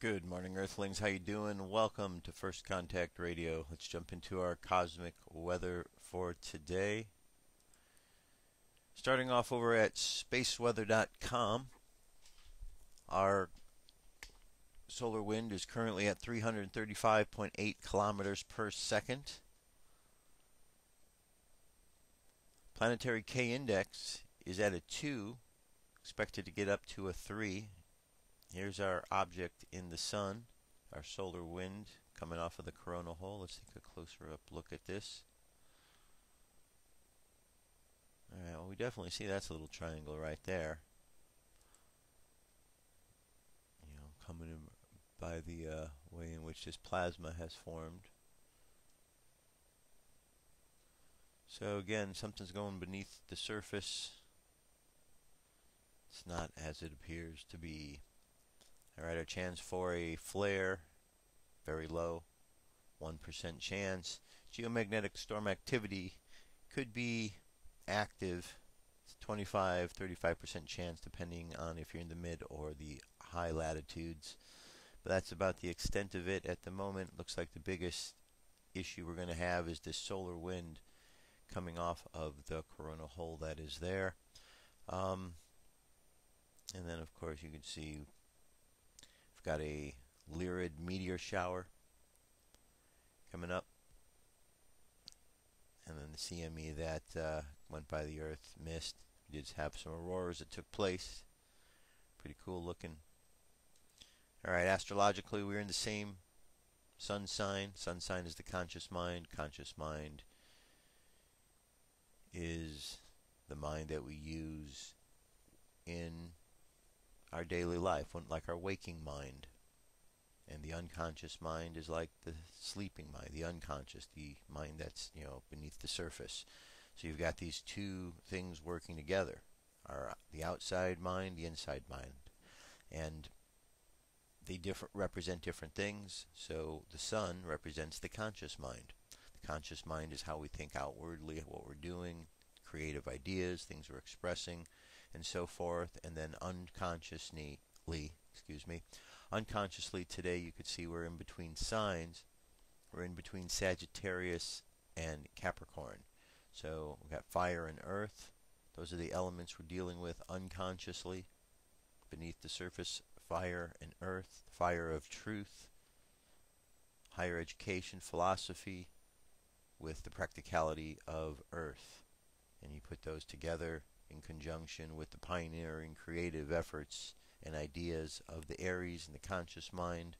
Good morning, Earthlings. How you doing? Welcome to First Contact Radio. Let's jump into our cosmic weather for today. Starting off over at spaceweather.com, our solar wind is currently at 335.8 kilometers per second. Planetary K-index is at a 2, expected to get up to a 3. Here's our object in the sun, our solar wind coming off of the coronal hole. Let's take a closer up look at this. Alright, well, we definitely see that's a little triangle right there. You know, coming in by the way in which this plasma has formed. So again, something's going beneath the surface. It's not as it appears to be. Alright, our chance for a flare, very low, 1% chance. Geomagnetic storm activity could be active. It's 25-35% chance depending on if you're in the mid or the high latitudes. But that's about the extent of it at the moment. Looks like the biggest issue we're going to have is this solar wind coming off of the coronal hole that is there. And then of course you can see we've got a Lyrid meteor shower coming up. And then the CME that went by the Earth missed. We did have some auroras that took place. Pretty cool looking. Alright, astrologically we're in the same sun sign. Sun sign is the conscious mind. Conscious mind is the mind that we use in our daily life, like our waking mind. And the unconscious mind is like the sleeping mind, the unconscious, the mind that's, beneath the surface. So you've got these two things working together, the outside mind, the inside mind. And they represent different things. So the sun represents the conscious mind. The conscious mind is how we think outwardly, what we're doing, creative ideas, things we're expressing, and so forth. And then unconsciously today you could see we're in between signs. We're in between Sagittarius and Capricorn. So we've got fire and earth. Those are the elements we're dealing with unconsciously. Beneath the surface, fire and earth. Fire of truth, higher education, philosophy, with the practicality of earth. And you put those together in conjunction with the pioneering creative efforts and ideas of the Aries and the conscious mind.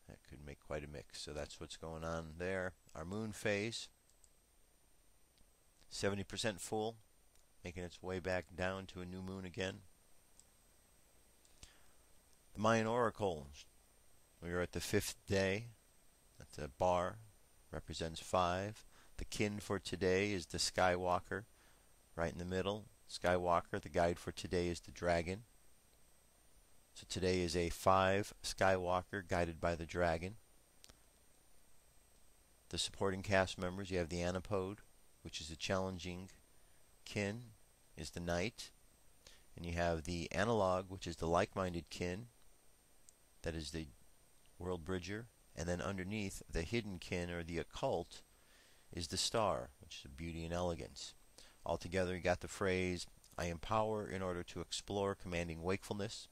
That could make quite a mix. So that's what's going on there. Our moon phase, 70% full, making its way back down to a new moon again. The Mayan Oracle, we are at the 5th day. That's a bar, represents 5. The kin for today is the Skywalker, right in the middle. Skywalker, the guide for today is the dragon. So today is a 5 Skywalker guided by the dragon. The supporting cast members, you have the Antipode, which is the challenging kin, is the knight. And you have the analog, which is the like-minded kin, that is the world bridger. And then underneath, the hidden kin, or the occult, is the star, which is beauty and elegance. Altogether, you got the phrase, I empower in order to explore, commanding wakefulness.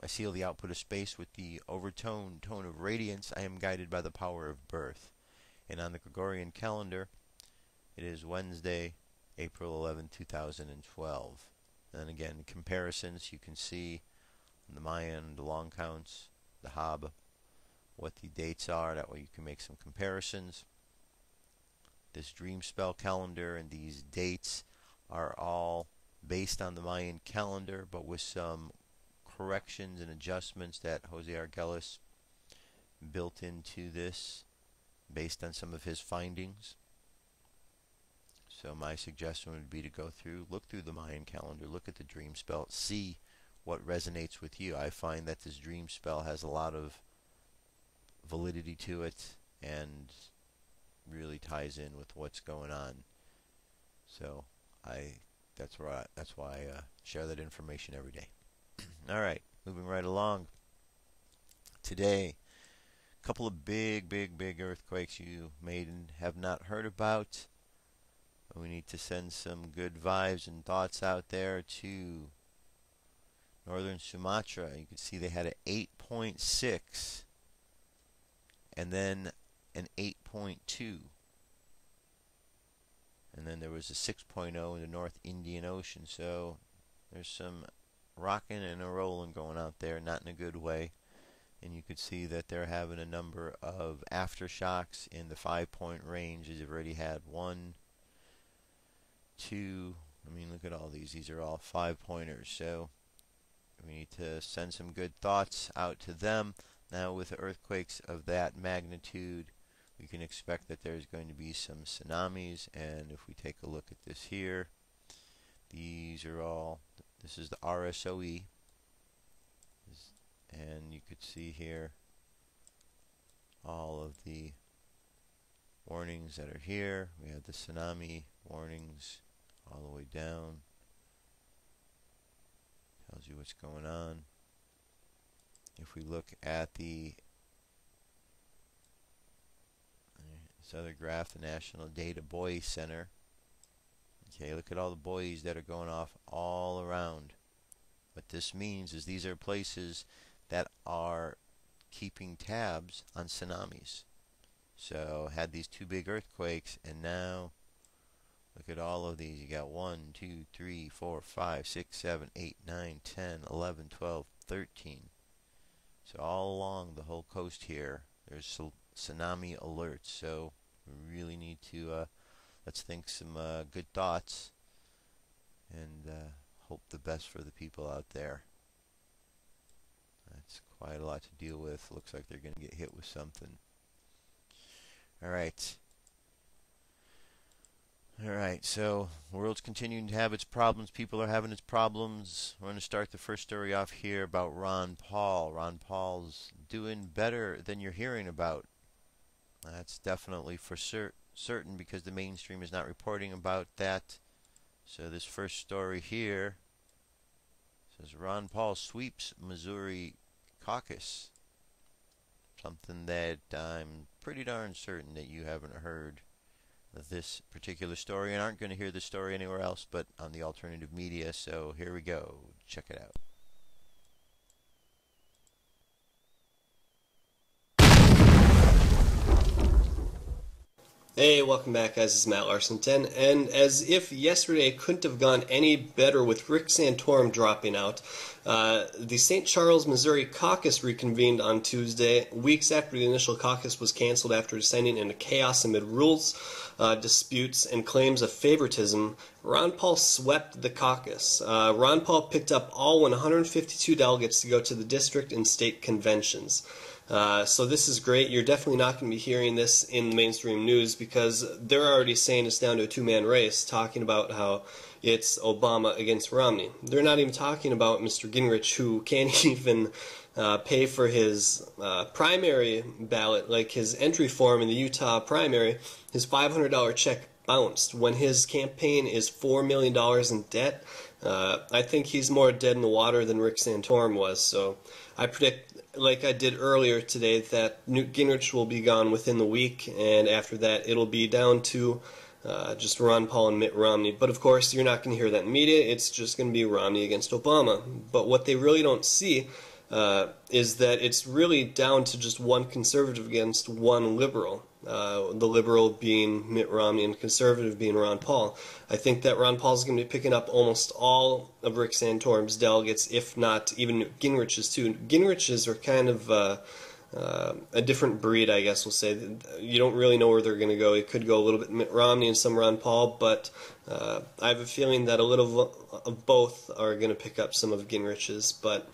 I seal the output of space with the overtone tone of radiance. I am guided by the power of birth. And on the Gregorian calendar, it is Wednesday, April 11, 2012. And again, comparisons, you can see in the Mayan, the long counts, the Hab, what the dates are. That way you can make some comparisons. This Dreamspell calendar and these dates are all based on the Mayan calendar, but with some corrections and adjustments that Jose Argelis built into this based on some of his findings. So my suggestion would be to go through, look through the Mayan calendar, look at the Dreamspell, see what resonates with you. I find that this Dreamspell has a lot of validity to it and really ties in with what's going on. So that's why I share that information every day. All right, moving right along. Today, a couple of big earthquakes you may have not heard about. We need to send some good vibes and thoughts out there to northern Sumatra. You can see they had an 8.6 and then an 8.2. And then there was a 6.0 in the North Indian Ocean. So there's some rocking and a rolling going out there, not in a good way. And you could see that they're having a number of aftershocks in the 5-point range. They've already had 1, 2. I mean, look at all these. These are all 5-pointers. So we need to send some good thoughts out to them. Now, with earthquakes of that magnitude, we can expect that there's going to be some tsunamis. And if we take a look at this here, these are all, this is the RSOE. And you could see here all of the warnings that are here. We have the tsunami warnings all the way down. Tells you what's going on. If we look at this other graph, the National Data Buoy Center. Okay, look at all the buoys that are going off all around. What this means is these are places that are keeping tabs on tsunamis. So had these 2 big earthquakes, and now look at all of these. You got 1, 2, 3, 4, 5, 6, 7, 8, 9, 10, 11, 12, 13. So all along the whole coast here, there's tsunami alerts. So we really need to let's think some good thoughts and hope the best for the people out there. That's quite a lot to deal with. Looks like they're going to get hit with something. Alright, so the world's continuing to have its problems. People are having its problems. We're going to start the first story off here about Ron Paul. Ron Paul's doing better than you're hearing about. That's definitely for certain, because the mainstream is not reporting about that. So this first story here says Ron Paul sweeps Missouri Caucus. Something that I'm pretty darn certain that you haven't heard of this particular story and aren't going to hear this story anywhere else but on the alternative media. So here we go. Check it out. Hey, welcome back guys, this is Matt Larson 10, and as if yesterday couldn't have gone any better with Rick Santorum dropping out, the St. Charles, Missouri caucus reconvened on Tuesday, weeks after the initial caucus was canceled after descending into chaos amid rules, disputes, and claims of favoritism. Ron Paul swept the caucus. Ron Paul picked up all 152 delegates to go to the district and state conventions. So this is great. You're definitely not going to be hearing this in the mainstream news because they're already saying it's down to a 2-man race, talking about how it's Obama against Romney. They're not even talking about Mr. Gingrich, who can't even pay for his primary ballot, like his entry form in the Utah primary. His $500 check bounced when his campaign is $4 million in debt. I think he's more dead in the water than Rick Santorum was, so I predict, like I did earlier today, that Newt Gingrich will be gone within the week, and after that it'll be down to just Ron Paul and Mitt Romney. But of course you're not going to hear that in media. It's just going to be Romney against Obama. But what they really don't see is that it's really down to just one conservative against one liberal. The liberal being Mitt Romney and conservative being Ron Paul. I think that Ron Paul is going to be picking up almost all of Rick Santorum's delegates, if not even Gingrich's too. Gingrich's are kind of a different breed, I guess we'll say. You don't really know where they're going to go. It could go a little bit Mitt Romney and some Ron Paul, but I have a feeling that a little of both are going to pick up some of Gingrich's. But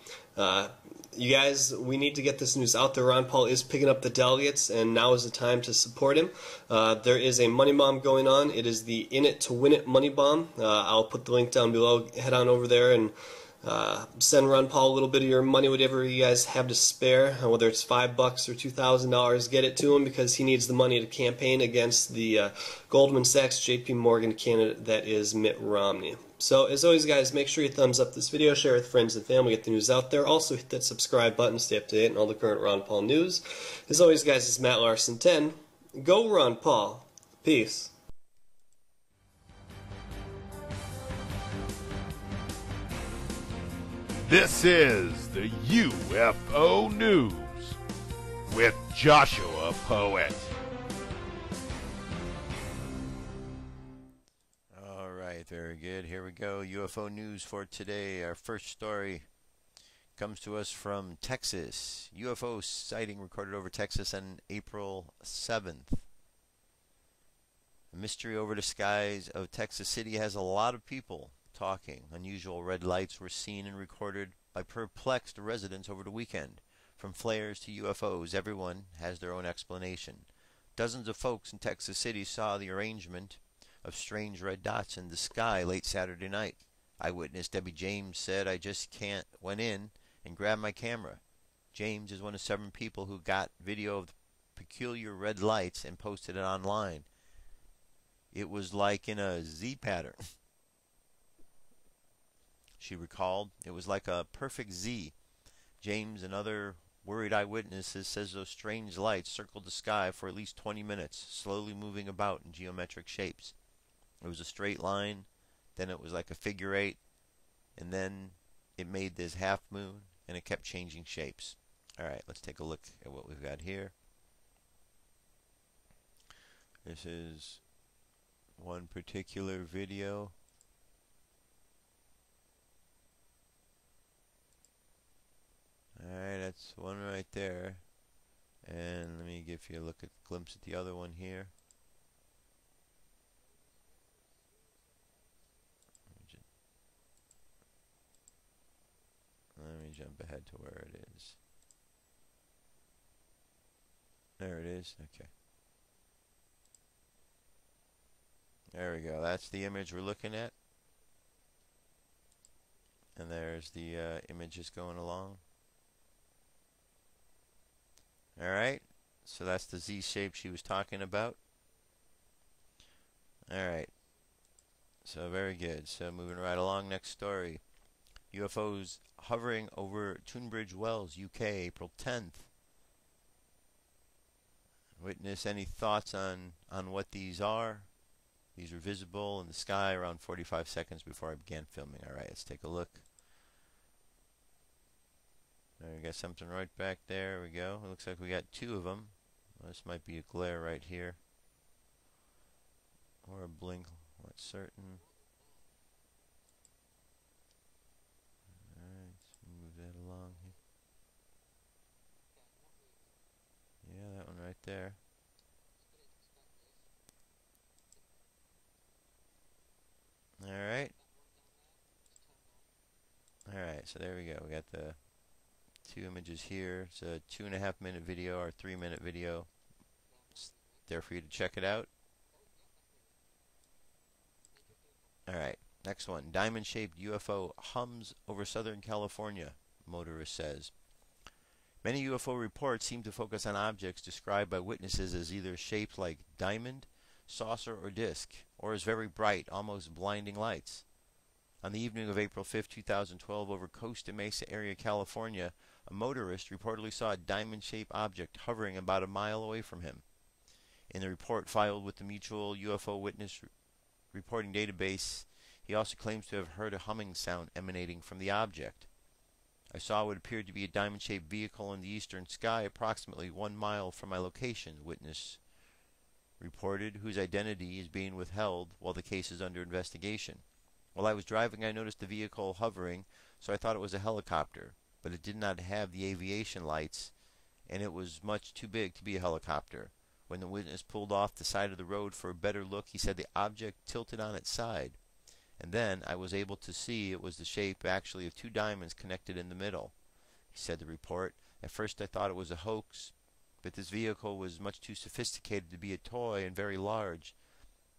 you guys, we need to get this news out there. Ron Paul is picking up the delegates, and now is the time to support him. There is a money bomb going on. It is the In It to Win It money bomb. I'll put the link down below. Head on over there and send Ron Paul a little bit of your money, whatever you guys have to spare, whether it's $5 or $2,000. Get it to him because he needs the money to campaign against the Goldman Sachs JP Morgan candidate that is Mitt Romney. So, as always, guys, make sure you thumbs up this video, share with friends and family, get the news out there. Also, hit that subscribe button to stay up to date on all the current Ron Paul news. As always, guys, this is Matt Larson 10. Go Ron Paul. Peace. This is the UFO News with Joshua Poet. All right, very good. Here we go. UFO news for today. Our first story comes to us from Texas. UFO sighting recorded over Texas on April 7th. The mystery over the skies of Texas City has a lot of people talking. Unusual red lights were seen and recorded by perplexed residents over the weekend. From flares to UFOs, everyone has their own explanation. Dozens of folks in Texas City saw the arrangement of strange red dots in the sky late Saturday night. Eyewitness Debbie James said, "I just went in and grabbed my camera." James is one of 7 people who got video of the peculiar red lights and posted it online. It was like in a Z pattern. She recalled, "It was like a perfect Z." James and other worried eyewitnesses says those strange lights circled the sky for at least 20 minutes, slowly moving about in geometric shapes. It was a straight line, then it was like a figure 8, and then it made this half moon, and it kept changing shapes. Alright, let's take a look at what we've got here. This is one particular video. Alright, that's one right there. And let me give you a glimpse at the other one here. Let me jump ahead to where it is. There it is. Okay. There we go. That's the image we're looking at. And there's the images going along. Alright, so that's the Z shape she was talking about. Alright, so very good. So moving right along, next story. UFOs hovering over Tunbridge Wells, UK, April 10th. Witness, any thoughts on what these are? These were visible in the sky around 45 seconds before I began filming. Alright, let's take a look. There, we got something right back there. We go. It looks like we got 2 of them. This might be a glare right here. Or a blink. Not certain. Alright, let's move that along here. Yeah, that one right there. Alright. Alright, so there we go. We got the 2 images here. It's a 2.5-minute video or 3-minute video. It's there for you to check it out. Alright, next one. Diamond-shaped UFO hums over Southern California, Motorist says. Many UFO reports seem to focus on objects described by witnesses as either shaped like diamond, saucer, or disc, or as very bright, almost blinding lights. On the evening of April 5, 2012, over Costa Mesa area, California, a motorist reportedly saw a diamond-shaped object hovering about a mile away from him. In the report filed with the Mutual UFO Witness Reporting Database, he also claims to have heard a humming sound emanating from the object. "I saw what appeared to be a diamond-shaped vehicle in the eastern sky approximately 1 mile from my location," witness reported, whose identity is being withheld while the case is under investigation. "While I was driving, I noticed the vehicle hovering, so I thought it was a helicopter, but it did not have the aviation lights, and it was much too big to be a helicopter. When the witness pulled off the side of the road for a better look, he said the object tilted on its side, and then I was able to see it was the shape actually of 2 diamonds connected in the middle," he said the report. "At first I thought it was a hoax, but this vehicle was much too sophisticated to be a toy and very large.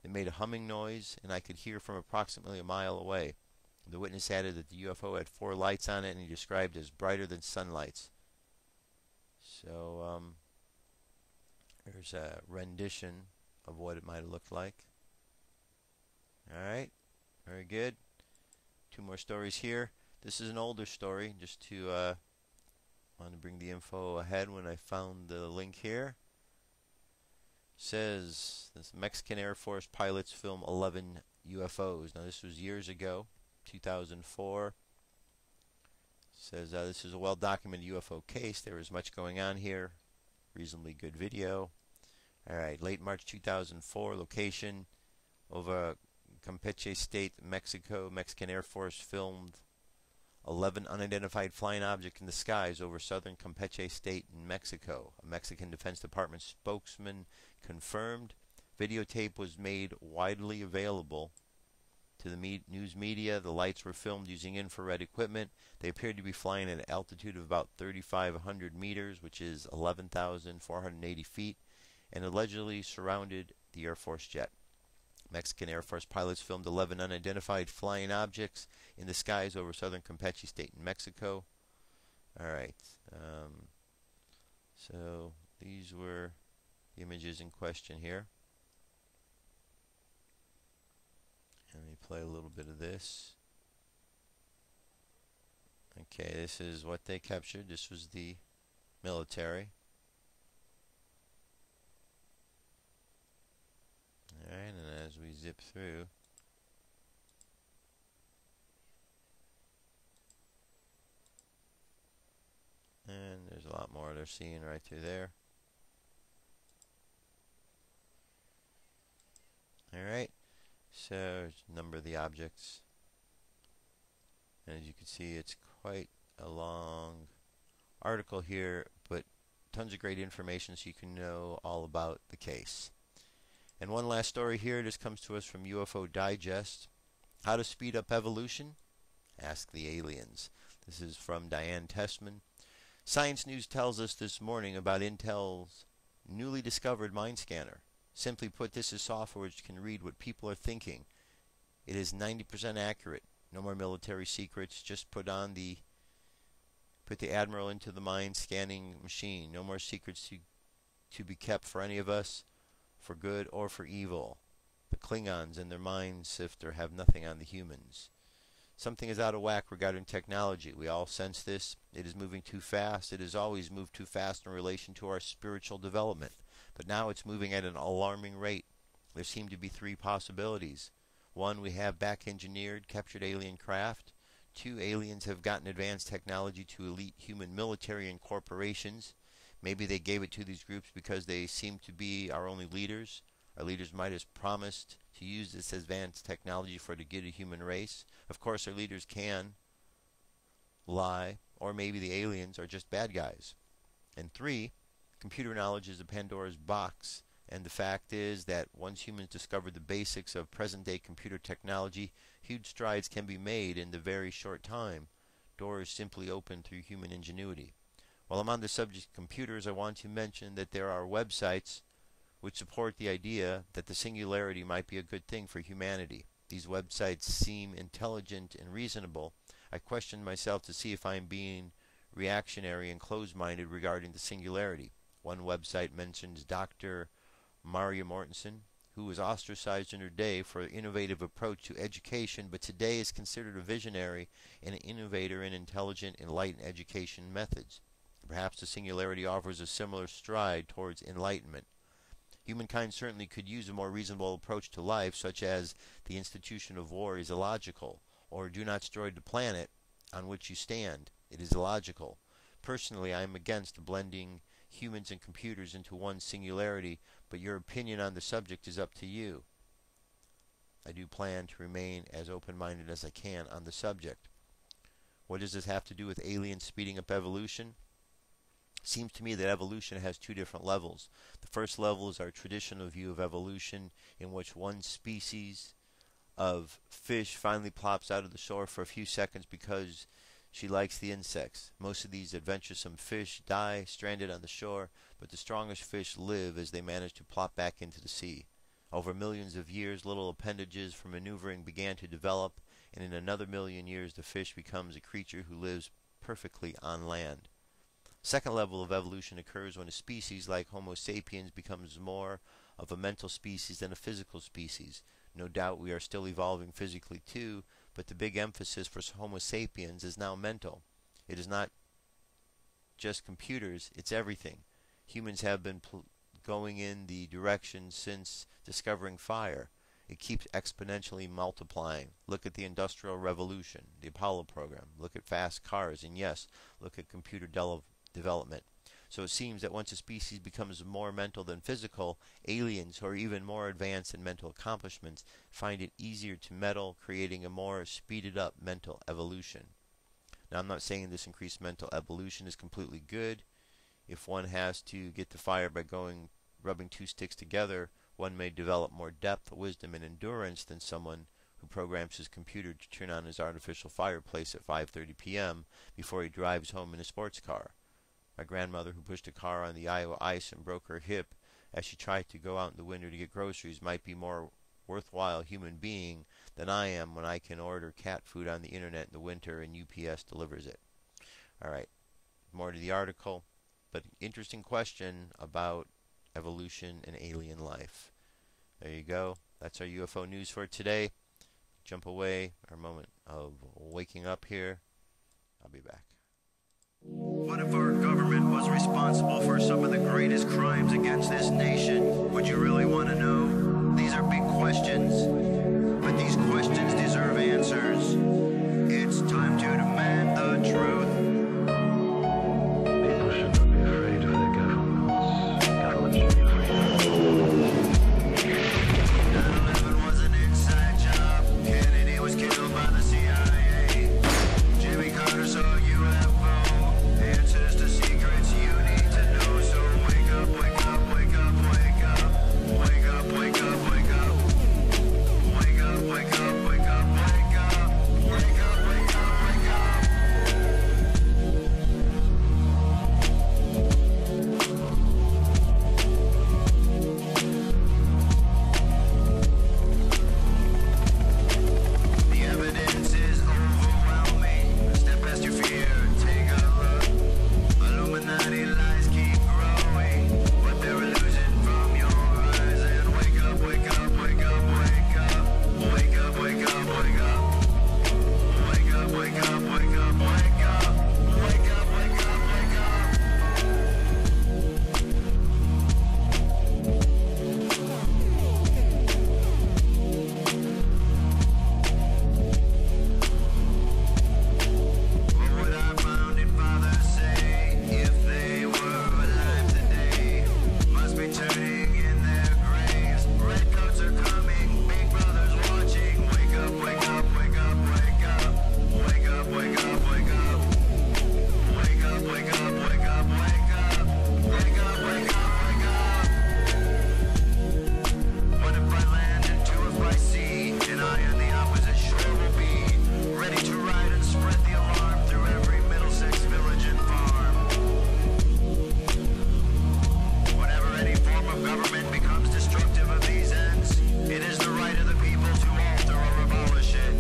It made a humming noise, and I could hear from approximately a mile away." The witness added that the UFO had 4 lights on it, and he described it as brighter than sunlights. So, there's a rendition of what it might have looked like. Alright, very good. 2 more stories here. This is an older story, just to want to bring the info ahead when I found the link here. Says this Mexican Air Force pilots film 11 UFOs. Now this was years ago, 2004. Says this is a well-documented UFO case. There is much going on here. Reasonably good video. Alright, late March 2004, location over Campeche State, Mexico. Mexican Air Force filmed 11 unidentified flying objects in the skies over southern Campeche State in Mexico. A Mexican Defense Department spokesman confirmed. Videotape was made widely available to the news media. The lights were filmed using infrared equipment. They appeared to be flying at an altitude of about 3,500 meters, which is 11,480 feet, and allegedly surrounded the Air Force jet. Mexican Air Force pilots filmed 11 unidentified flying objects in the skies over southern Campeche State in Mexico. Alright, so these were the images in question here. Let me play a little bit of this. Okay, this is what they captured. This was the military. Alright, and as we zip through, and there's a lot more they're seeing right through there. Alright, so there's a number of the objects. And as you can see, it's quite a long article here, but tons of great information so you can know all about the case. And one last story here. This comes to us from UFO Digest. How to speed up evolution? Ask the aliens. This is from Diane Tessman. Science News tells us this morning about Intel's newly discovered mind scanner. Simply put, this is software which can read what people are thinking. It is 90% accurate. No more military secrets. Just put the Admiral into the mind scanning machine. No more secrets to be kept for any of us, for good or for evil. The Klingons and their mind sifter have nothing on the humans. Something is out of whack regarding technology. We all sense this. It is moving too fast. It has always moved too fast in relation to our spiritual development. But now it's moving at an alarming rate. There seem to be 3 possibilities. 1, we have back-engineered, captured alien craft. 2, aliens have gotten advanced technology to elite human military and corporations. Maybe they gave it to these groups because they seem to be our only leaders. Our leaders might have promised to use this advanced technology for the good of the human race. Of course, our leaders can lie, or maybe the aliens are just bad guys. And 3, computer knowledge is a Pandora's box, and the fact is that once humans discover the basics of present-day computer technology, huge strides can be made in the very short time. Doors simply open through human ingenuity. While I'm on the subject of computers, I want to mention that there are websites which support the idea that the singularity might be a good thing for humanity. These websites seem intelligent and reasonable. I question myself to see if I am being reactionary and closed-minded regarding the singularity. One website mentions Dr. Maria Mortensen, who was ostracized in her day for an innovative approach to education, but today is considered a visionary and an innovator in intelligent, enlightened education methods. Perhaps the singularity offers a similar stride towards enlightenment. Humankind certainly could use a more reasonable approach to life, such as the institution of war is illogical, or do not destroy the planet on which you stand. It is illogical. Personally, I am against blending humans and computers into one singularity, but your opinion on the subject is up to you. I do plan to remain as open-minded as I can on the subject. What does this have to do with aliens speeding up evolution? Seems to me that evolution has 2 different levels. The first level is our traditional view of evolution, in which one species of fish finally plops out of the shore for a few seconds because she likes the insects. Most of these adventuresome fish die stranded on the shore, but the strongest fish live as they manage to plop back into the sea. Over millions of years, little appendages for maneuvering began to develop, and in another million years the fish becomes a creature who lives perfectly on land. Second level of evolution occurs when a species like Homo sapiens becomes more of a mental species than a physical species. No doubt we are still evolving physically too, but the big emphasis for Homo sapiens is now mental. It is not just computers, it's everything. Humans have been going in the direction since discovering fire. It keeps exponentially multiplying. Look at the Industrial Revolution, the Apollo program. Look at fast cars, and yes, look at computer development. So it seems that once a species becomes more mental than physical, aliens who are even more advanced in mental accomplishments find it easier to meddle, creating a more speeded up mental evolution. Now, I'm not saying this increased mental evolution is completely good. If one has to get to fire by rubbing two sticks together, one may develop more depth, wisdom, and endurance than someone who programs his computer to turn on his artificial fireplace at 5:30 p.m. before he drives home in a sports car. My grandmother, who pushed a car on the Iowa ice and broke her hip as she tried to go out in the winter to get groceries, might be more worthwhile human being than I am when I can order cat food on the internet in the winter and UPS delivers it. Alright, more to the article, but interesting question about evolution and alien life. There you go. That's our UFO news for today. Jump away, our moment of waking up here. I'll be back. What if our government was responsible for some of the greatest crimes against this nation? Would you really want to know? These are big questions, but these questions deserve answers. It's time to demand the truth. People shouldn't be afraid of their governments. Governments should be afraid. 9/11 was an inside job. Kennedy was killed by the CIA. Jimmy Carter saw UFO. Answers to secrets you need to know. So wake up, wake up, wake up, wake up. Wake up, wake up, wake up. Wake up, wake up, wake up, wake up. Wake up, wake up, wake up. The evidence is overwhelming. Step past your fear, take a look. Illuminati lies keep growing, but they're illusion from your eyes. And wake up, wake up, wake up, wake up. Wake up, wake up, wake up. Wake up, wake up, wake up, wake up. Wake up, wake up, wake up. What would our founding fathers say if they were alive today? Must be turning in their graves. Redcoats are coming, big brother's watching. Wake up, wake up, wake up, wake up. Wake up, wake up, wake up. Wake up, wake up, wake up, wake up. Wake up, wake up, wake up. What if I land and two if I see? And I and the opposite shore will be ready to ride and spread the alarm through every Middlesex village and farm. Whenever any form of government becomes destructive of these ends, it is the right of the people to alter or abolish it.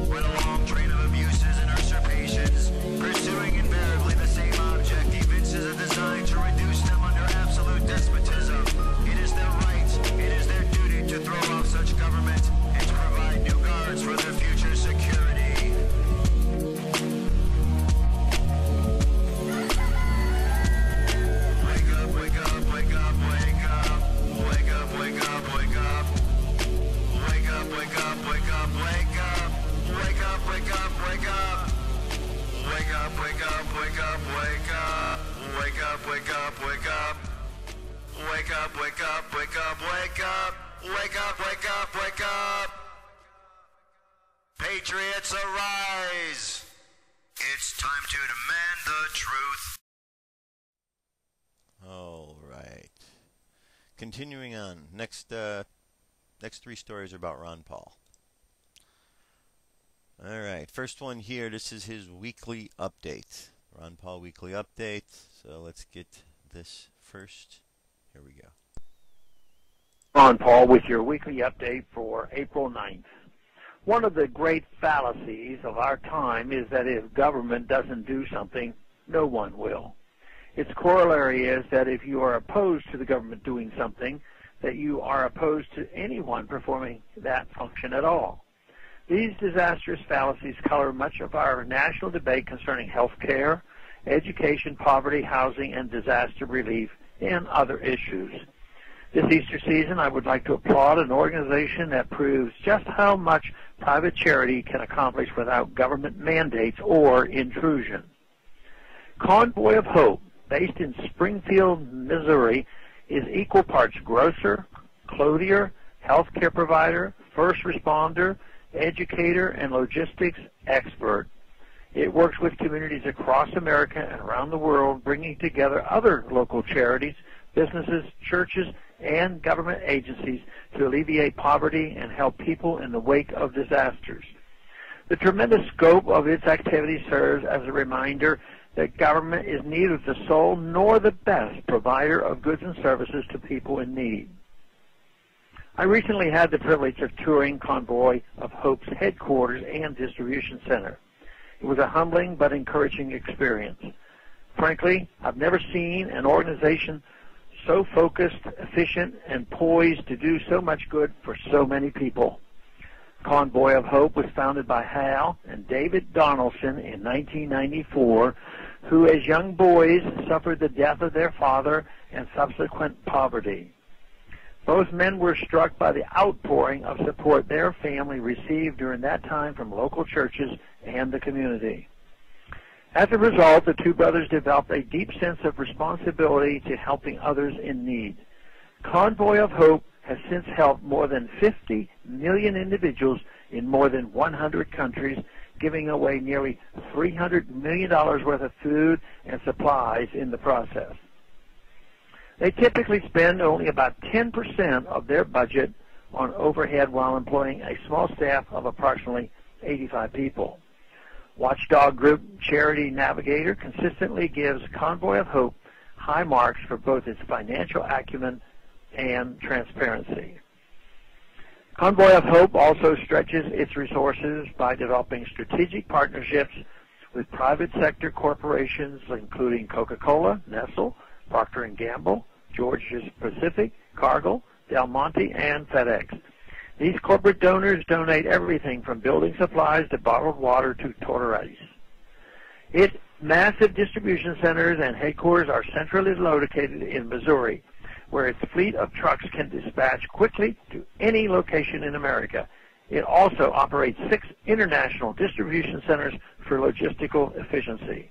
When a long train of abuses and usurpations, pursuing invariably the same object, evinces a design to reduce them under absolute despotism, it is their right, it is their duty to throw off such government and to provide new guards for their future security. Wake up, wake up, wake up, wake up. Wake up, wake up, wake up. Wake up, wake up, wake up, wake up. Wake up, wake up, wake up. Wake up, wake up, wake up, wake up. Wake up, wake up, wake up. Wake up, wake up, wake up, wake up. Wake up, wake up, wake up. Patriots arise. It's time to demand the truth. All right. Continuing on. Next three stories are about Ron Paul. All right. First one here. This is his weekly update. Ron Paul weekly update. So let's get this first. Here we go. Ron Paul with your weekly update for April 9th. One of the great fallacies of our time is that if government doesn't do something, no one will. Its corollary is that if you are opposed to the government doing something, that you are opposed to anyone performing that function at all. These disastrous fallacies color much of our national debate concerning health care, education, poverty, housing, and disaster relief, and other issues. This Easter season, I would like to applaud an organization that proves just how much private charity can accomplish without government mandates or intrusion. Convoy of Hope, based in Springfield, Missouri, is equal parts grocer, clothier, healthcare provider, first responder, educator, and logistics expert. It works with communities across America and around the world, bringing together other local charities, businesses, churches, and government agencies to alleviate poverty and help people in the wake of disasters. The tremendous scope of its activity serves as a reminder that government is neither the sole nor the best provider of goods and services to people in need. I recently had the privilege of touring Convoy of Hope's headquarters and distribution center. It was a humbling but encouraging experience. Frankly, I've never seen an organization so focused, efficient, and poised to do so much good for so many people. Convoy of Hope was founded by Hal and David Donaldson in 1994, who as young boys suffered the death of their father and subsequent poverty. Both men were struck by the outpouring of support their family received during that time from local churches and the community. As a result, the two brothers developed a deep sense of responsibility to helping others in need. Convoy of Hope has since helped more than 50 million individuals in more than 100 countries, giving away nearly $300 million worth of food and supplies in the process. They typically spend only about 10% of their budget on overhead while employing a small staff of approximately 85 people. Watchdog group Charity Navigator consistently gives Convoy of Hope high marks for both its financial acumen and transparency. Convoy of Hope also stretches its resources by developing strategic partnerships with private sector corporations including Coca-Cola, Nestle, Procter & Gamble, Georgia Pacific, Cargill, Del Monte, and FedEx. These corporate donors donate everything from building supplies to bottled water to tortillas. Its massive distribution centers and headquarters are centrally located in Missouri, where its fleet of trucks can dispatch quickly to any location in America. It also operates 6 international distribution centers for logistical efficiency.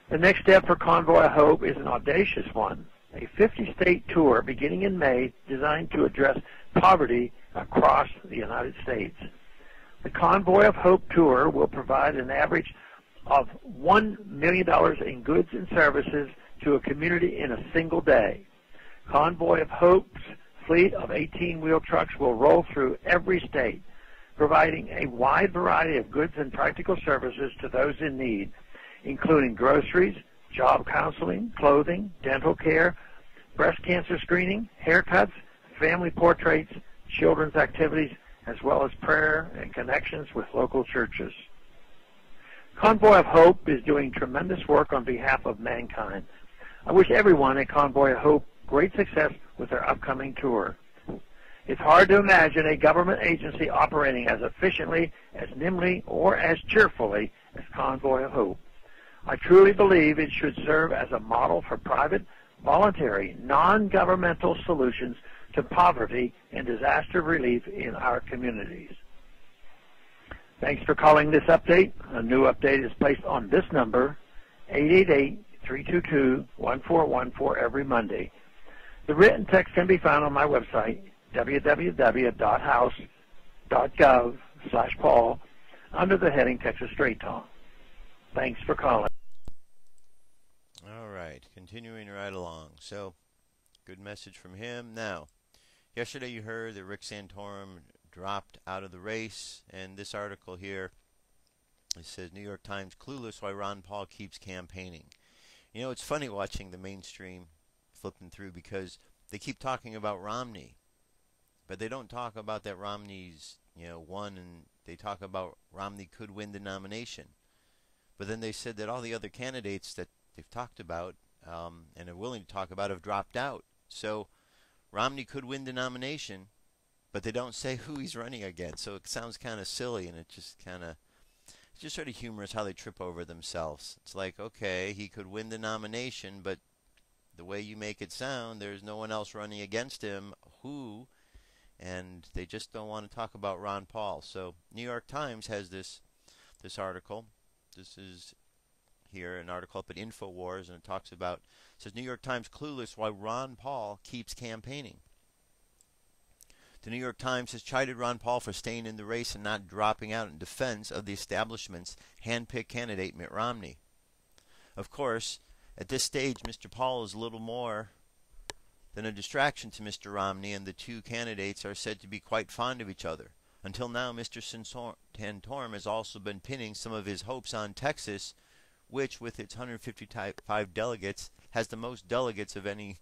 The next step for Convoy of Hope is an audacious one, a 50-state tour beginning in May designed to address poverty across the United States. The Convoy of Hope tour will provide an average of $1 million in goods and services to a community in a single day. Convoy of Hope's fleet of 18-wheel trucks will roll through every state, providing a wide variety of goods and practical services to those in need, including groceries, job counseling, clothing, dental care, breast cancer screening, haircuts, family portraits, children's activities, as well as prayer and connections with local churches. Convoy of Hope is doing tremendous work on behalf of mankind. I wish everyone at Convoy of Hope great success with their upcoming tour. It's hard to imagine a government agency operating as efficiently, as nimbly, or as cheerfully as Convoy of Hope. I truly believe it should serve as a model for private, voluntary, non-governmental solutions to poverty and disaster relief in our communities. Thanks for calling this update. A new update is placed on this number, 888-322-1414, every Monday. The written text can be found on my website, www.house.gov/Paul, under the heading Texas Straight Talk. Thanks for calling. All right, continuing right along. So, good message from him. Now, yesterday you heard that Rick Santorum dropped out of the race, and this article here, it says, New York Times, clueless why Ron Paul keeps campaigning. You know, it's funny watching the mainstream flipping through because they keep talking about Romney, but they don't talk about that Romney's, won, and they talk about Romney could win the nomination. But then they said that all the other candidates that they've talked about and are willing to talk about have dropped out. So Romney could win the nomination, but they don't say who he's running against. So it sounds kind of silly, and it's just sort of humorous how they trip over themselves. It's like, okay, he could win the nomination, but the way you make it sound, there's no one else running against him. Who? And they just don't want to talk about Ron Paul. So New York Times has this article. This is here an article up at InfoWars, and it talks about, it says New York Times clueless why Ron Paul keeps campaigning. The New York Times has chided Ron Paul for staying in the race and not dropping out in defense of the establishment's hand-picked candidate Mitt Romney. Of course, at this stage, Mr. Paul is little more than a distraction to Mr. Romney, and the two candidates are said to be quite fond of each other. Until now, Mr. Santorum has also been pinning some of his hopes on Texas, which, with its 155 delegates, has the most delegates of any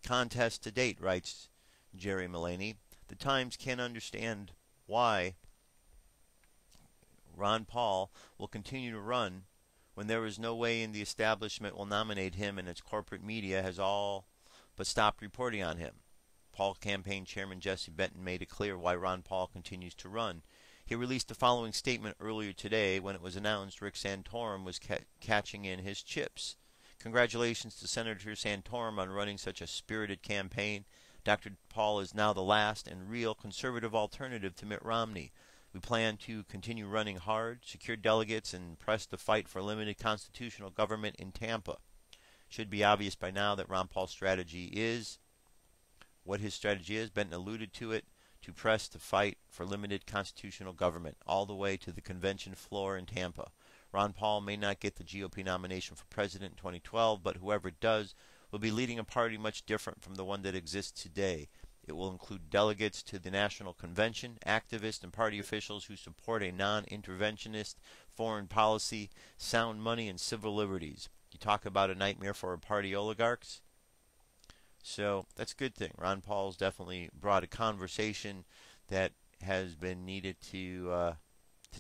contest to date, writes Jerry Mullaney. The Times can't understand why Ron Paul will continue to run when there is no way in the establishment will nominate him, and its corporate media has all but stopped reporting on him. Paul campaign chairman Jesse Benton made it clear why Ron Paul continues to run. He released the following statement earlier today when it was announced Rick Santorum was catching in his chips. Congratulations to Senator Santorum on running such a spirited campaign. Dr. Paul is now the last and real conservative alternative to Mitt Romney. We plan to continue running hard, secure delegates, and press the fight for limited constitutional government in Tampa. Should be obvious by now that Ron Paul's strategy is what his strategy is. Benton alluded to it, to press the fight for limited constitutional government all the way to the convention floor in Tampa. Ron Paul may not get the GOP nomination for president in 2012, but whoever does will be leading a party much different from the one that exists today. It will include delegates to the National Convention, activists and party officials who support a non-interventionist foreign policy, sound money, and civil liberties. You talk about a nightmare for party oligarchs? So that's a good thing. Ron Paul's definitely brought a conversation that has been needed to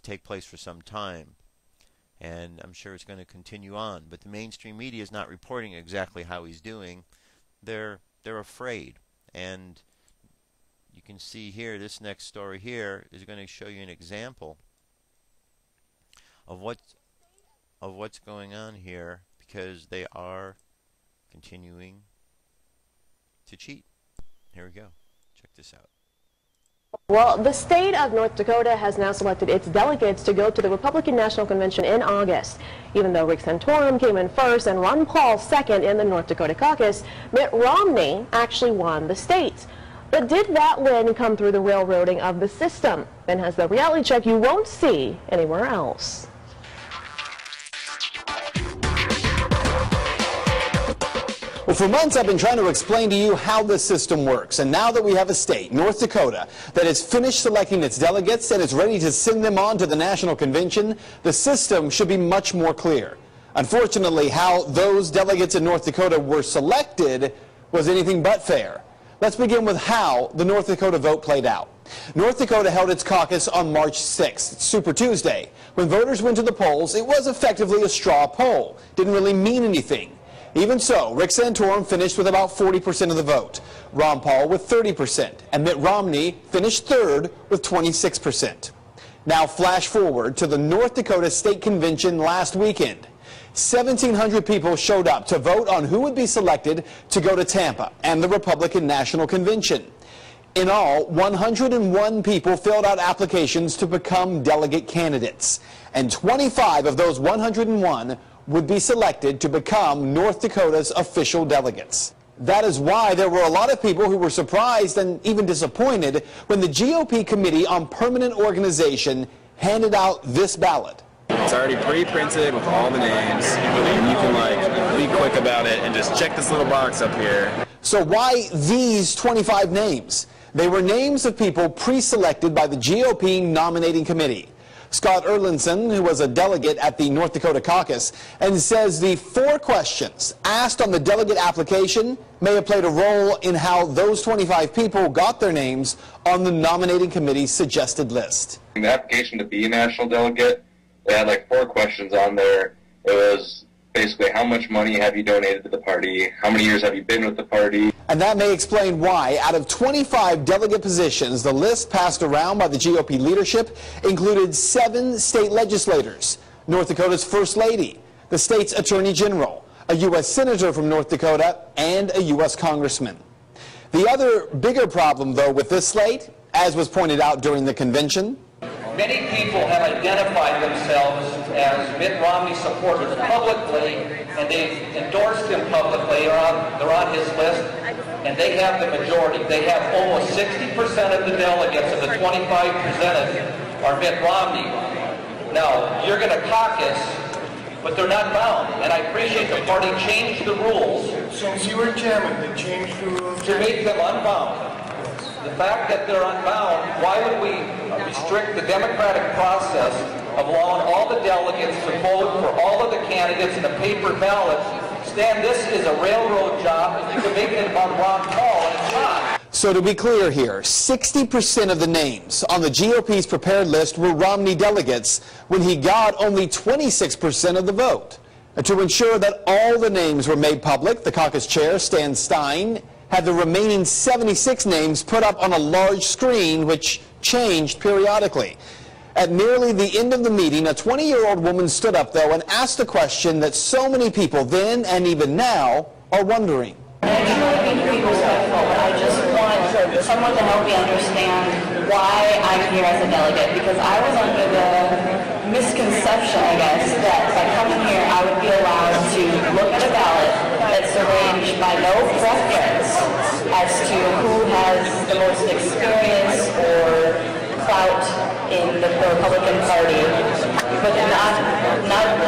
take place for some time. And I'm sure it's going to continue on. But the mainstream media is not reporting exactly how he's doing. They're afraid. And you can see here, this next story here is going to show you an example of what's going on here, because they are continuing to cheat. Here we go. Check this out. Well, the state of North Dakota has now selected its delegates to go to the Republican National Convention in August. Even though Rick Santorum came in first and Ron Paul second in the North Dakota Caucus, Mitt Romney actually won the state. But did that win come through the railroading of the system? Ben has the reality check you won't see anywhere else. Well, for months I've been trying to explain to you how this system works, and now that we have a state, North Dakota, that has finished selecting its delegates and is ready to send them on to the National Convention, the system should be much more clear. Unfortunately, how those delegates in North Dakota were selected was anything but fair. Let's begin with how the North Dakota vote played out. North Dakota held its caucus on March 6th, Super Tuesday. When voters went to the polls, it was effectively a straw poll. Didn't really mean anything. Even so, Rick Santorum finished with about 40% of the vote, Ron Paul with 30%, and Mitt Romney finished third with 26%. Now flash forward to the North Dakota State Convention last weekend. 1,700 people showed up to vote on who would be selected to go to Tampa and the Republican National Convention. In all, 101 people filled out applications to become delegate candidates, and 25 of those 101 would be selected to become North Dakota's official delegates. That is why there were a lot of people who were surprised and even disappointed when the GOP Committee on Permanent Organization handed out this ballot. It's already pre-printed with all the names, and you can be quick about it and just check this little box up here. So why these 25 names? They were names of people pre-selected by the GOP nominating committee. Scott Erlandson, who was a delegate at the North Dakota Caucus, and says the 4 questions asked on the delegate application may have played a role in how those 25 people got their names on the nominating committee's suggested list. In the application to be a national delegate, they had 4 questions on there. It was basically, how much money have you donated to the party? How many years have you been with the party? And that may explain why, out of 25 delegate positions, the list passed around by the GOP leadership included 7 state legislators, North Dakota's First Lady, the state's Attorney General, a U.S. Senator from North Dakota, and a U.S. Congressman. The other bigger problem, though, with this slate, as was pointed out during the convention, many people have identified themselves as Mitt Romney supporters publicly, and they've endorsed him publicly. They're on his list, and they have the majority. They have almost 60% of the delegates of the 25 presented are Mitt Romney. Now, you're going to caucus, but they're not bound, and I appreciate the party changed the rules. Since you were chairman, they changed the rules to make them unbound. The fact that they're unbound, why would we restrict the democratic process of allowing all the delegates to vote for all of the candidates in a paper ballot? Stan, this is a railroad job, and you can make it about Ron Paul, and it's not. So to be clear here, 60% of the names on the GOP's prepared list were Romney delegates when he got only 26% of the vote. And to ensure that all the names were made public, the caucus chair, Stan Stein, had the remaining 76 names put up on a large screen, which changed periodically. At nearly the end of the meeting, a 20-year-old woman stood up, though, and asked a question that so many people then and even now are wondering. I truly think to be respectful, but I just want someone to help me understand why I'm here as a delegate, because I was under the misconception, I guess, that by coming here I would be allowed to look at a ballot that's arranged by no preference as to who has the most experience or clout in the Republican Party, but not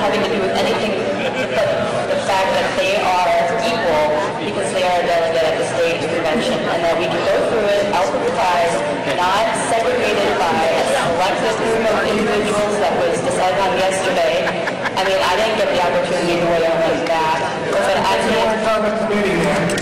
having to do with anything but the fact that they are equal because they are a delegate at the state convention, and that we can go through it alphabetized, not segregated by a selected group of individuals that was decided on yesterday. I mean, I didn't get the opportunity to weigh in on that, but I can't.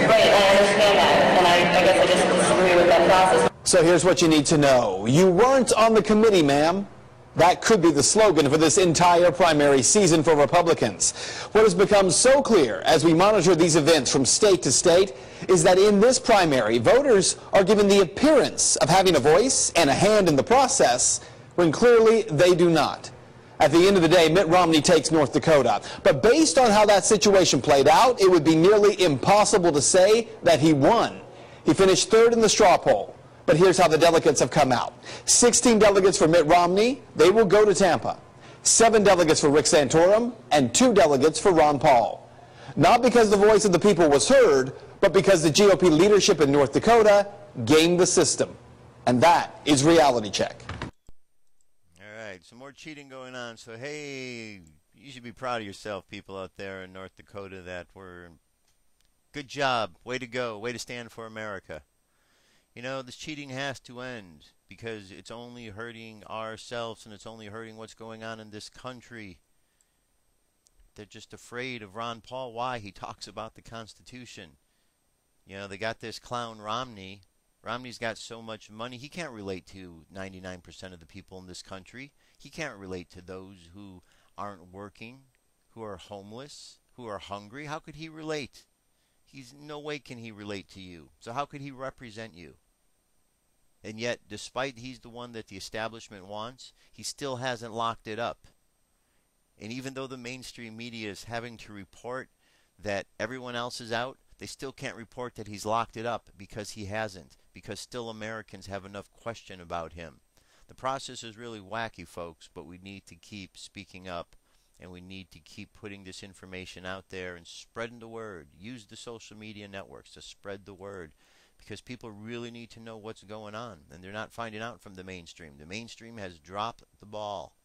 Right, I understand that, and I guess I just disagree with that process. So here's what you need to know. You weren't on the committee, ma'am. That could be the slogan for this entire primary season for Republicans. What has become so clear as we monitor these events from state to state is that in this primary, voters are given the appearance of having a voice and a hand in the process when clearly they do not. At the end of the day, Mitt Romney takes North Dakota. But based on how that situation played out, it would be nearly impossible to say that he won. He finished third in the straw poll. But here's how the delegates have come out. 16 delegates for Mitt Romney. They will go to Tampa. 7 delegates for Rick Santorum and 2 delegates for Ron Paul. Not because the voice of the people was heard, but because the GOP leadership in North Dakota gamed the system. And that is Reality Check. All right, some more cheating going on. So, hey, you should be proud of yourself, people out there in North Dakota that were... Good job. Way to go. Way to stand for America. You know, this cheating has to end because it's only hurting ourselves and it's only hurting what's going on in this country. They're just afraid of Ron Paul. Why? He talks about the Constitution. You know, they got this clown Romney. Romney's got so much money, he can't relate to 99% of the people in this country. He can't relate to those who aren't working, who are homeless, who are hungry. How could he relate? No way can he relate to you. So how could he represent you? And yet, despite he's the one that the establishment wants, he still hasn't locked it up. And even though the mainstream media is having to report that everyone else is out, they still can't report that he's locked it up because he hasn't. Because still Americans have enough question about him. The process is really wacky, folks, but we need to keep speaking up. And we need to keep putting this information out there and spreading the word. Use the social media networks to spread the word. Because people really need to know what's going on. And they're not finding out from the mainstream. The mainstream has dropped the ball.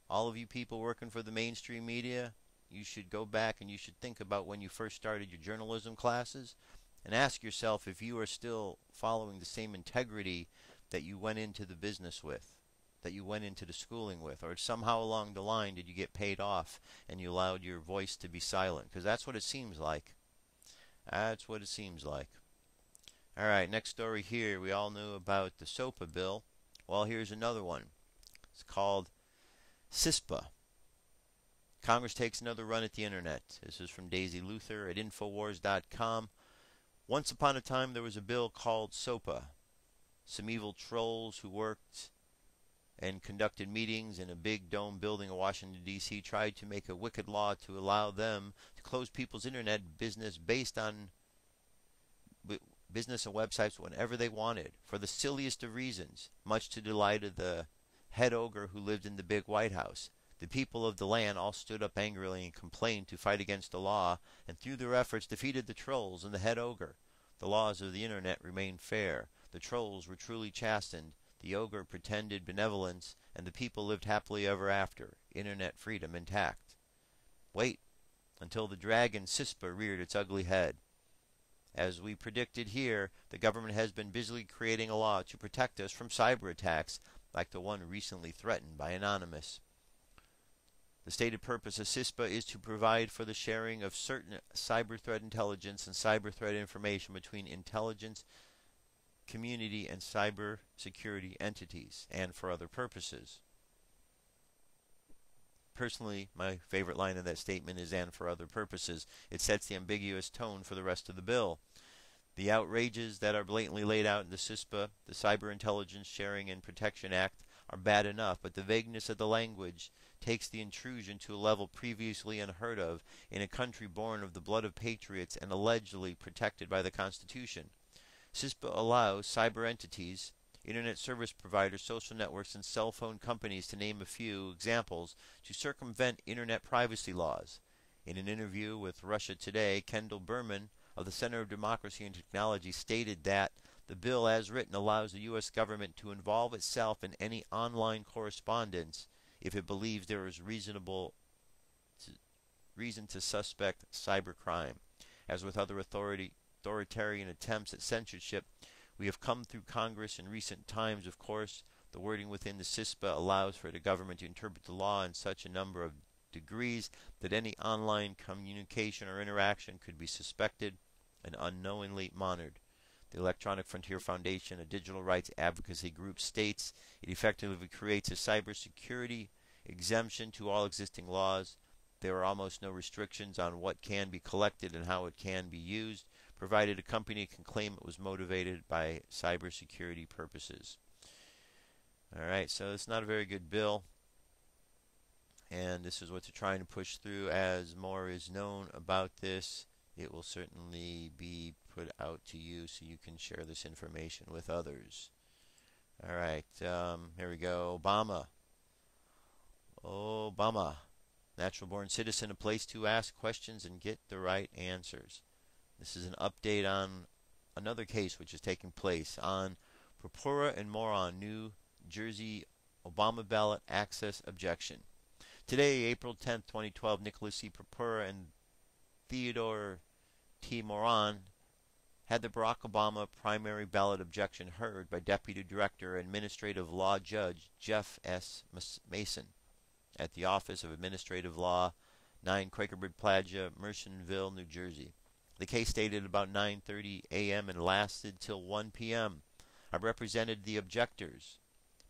All of you people working for the mainstream media, you should go back and you should think about when you first started your journalism classes. And ask yourself if you are still following the same integrity that you went into the business with. That you went into the schooling with, or somehow along the line did you get paid off and you allowed your voice to be silent? Because that's what it seems like. That's what it seems like. All right, next story here. We all knew about the SOPA bill. Well, here's another one. It's called CISPA. Congress takes another run at the internet. This is from Daisy Luther at Infowars.com. Once upon a time there was a bill called SOPA. Some evil trolls who worked and conducted meetings in a big dome building in Washington, D.C. tried to make a wicked law to allow them to close people's internet business based on business and websites whenever they wanted, for the silliest of reasons, much to the delight of the head ogre who lived in the big White House. The people of the land all stood up angrily and complained to fight against the law, and through their efforts defeated the trolls and the head ogre. The laws of the internet remained fair. The trolls were truly chastened. The ogre pretended benevolence, and the people lived happily ever after, internet freedom intact. Wait until the dragon CISPA reared its ugly head. As we predicted here, the government has been busily creating a law to protect us from cyber attacks like the one recently threatened by Anonymous. The stated purpose of CISPA is to provide for the sharing of certain cyber threat intelligence and cyber threat information between intelligence community and cyber security entities, and for other purposes. Personally, my favorite line of that statement is "and for other purposes." It sets the ambiguous tone for the rest of the bill. The outrages that are blatantly laid out in the CISPA, the Cyber Intelligence Sharing and Protection Act, are bad enough, but the vagueness of the language takes the intrusion to a level previously unheard of in a country born of the blood of patriots and allegedly protected by the Constitution. CISPA allows cyber entities, internet service providers, social networks, and cell phone companies, to name a few examples, to circumvent internet privacy laws. In an interview with Russia Today, Kendall Berman of the Center of Democracy and Technology stated that the bill as written allows the U.S. government to involve itself in any online correspondence if it believes there is reason to suspect cybercrime. As with other authoritarian attempts at censorship we have come through Congress in recent times, of course, the wording within the CISPA allows for the government to interpret the law in such a number of degrees that any online communication or interaction could be suspected and unknowingly monitored. The Electronic Frontier Foundation, a digital rights advocacy group, states it effectively creates a cybersecurity exemption to all existing laws. There are almost no restrictions on what can be collected and how it can be used, provided a company can claim it was motivated by cybersecurity purposes. Alright, so it's not a very good bill, and this is what they're trying to push through. As more is known about this, it will certainly be put out to you so you can share this information with others. Alright, here we go. Obama. Natural born citizen, a place to ask questions and get the right answers. This is an update on another case which is taking place on Purpura and Moran, New Jersey Obama ballot access objection. Today, April 10, 2012, Nicholas C. Purpura and Theodore T. Moran had the Barack Obama primary ballot objection heard by Deputy Director Administrative Law Judge Jeff S. Mason at the Office of Administrative Law, 9 Quakerbird Plaza, Mercenville, New Jersey. The case started about 9:30 a.m. and lasted till 1 p.m. I represented the objectors.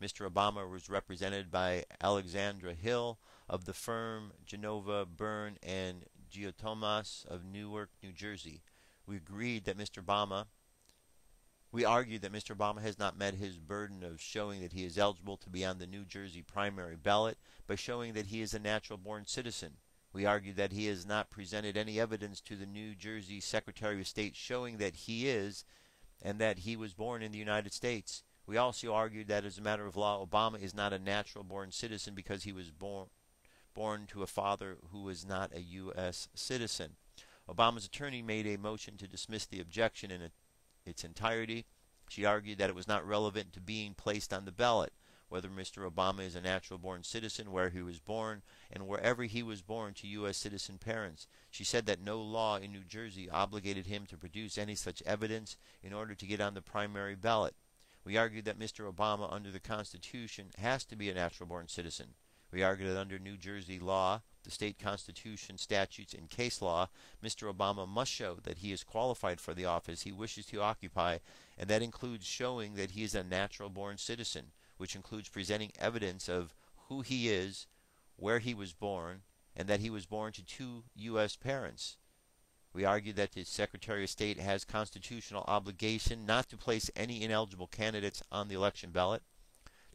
Mr. Obama was represented by Alexandra Hill of the firm Genova, Byrne, and Giotomas of Newark, New Jersey. We argued that Mr. Obama has not met his burden of showing that he is eligible to be on the New Jersey primary ballot by showing that he is a natural-born citizen. We argued that he has not presented any evidence to the New Jersey Secretary of State showing that he is and that he was born in the United States. We also argued that as a matter of law, Obama is not a natural-born citizen because he was born to a father who was not a U.S. citizen. Obama's attorney made a motion to dismiss the objection in its entirety. She argued that it was not relevant to being placed on the ballot, whether Mr. Obama is a natural-born citizen, where he was born, and wherever he was born to U.S. citizen parents. She said that no law in New Jersey obligated him to produce any such evidence in order to get on the primary ballot. We argued that Mr. Obama, under the Constitution, has to be a natural-born citizen. We argued that under New Jersey law, the state constitution, statutes, and case law, Mr. Obama must show that he is qualified for the office he wishes to occupy, and that includes showing that he is a natural-born citizen, which includes presenting evidence of who he is, where he was born, and that he was born to 2 U.S. parents. We argue that the Secretary of State has constitutional obligation not to place any ineligible candidates on the election ballot.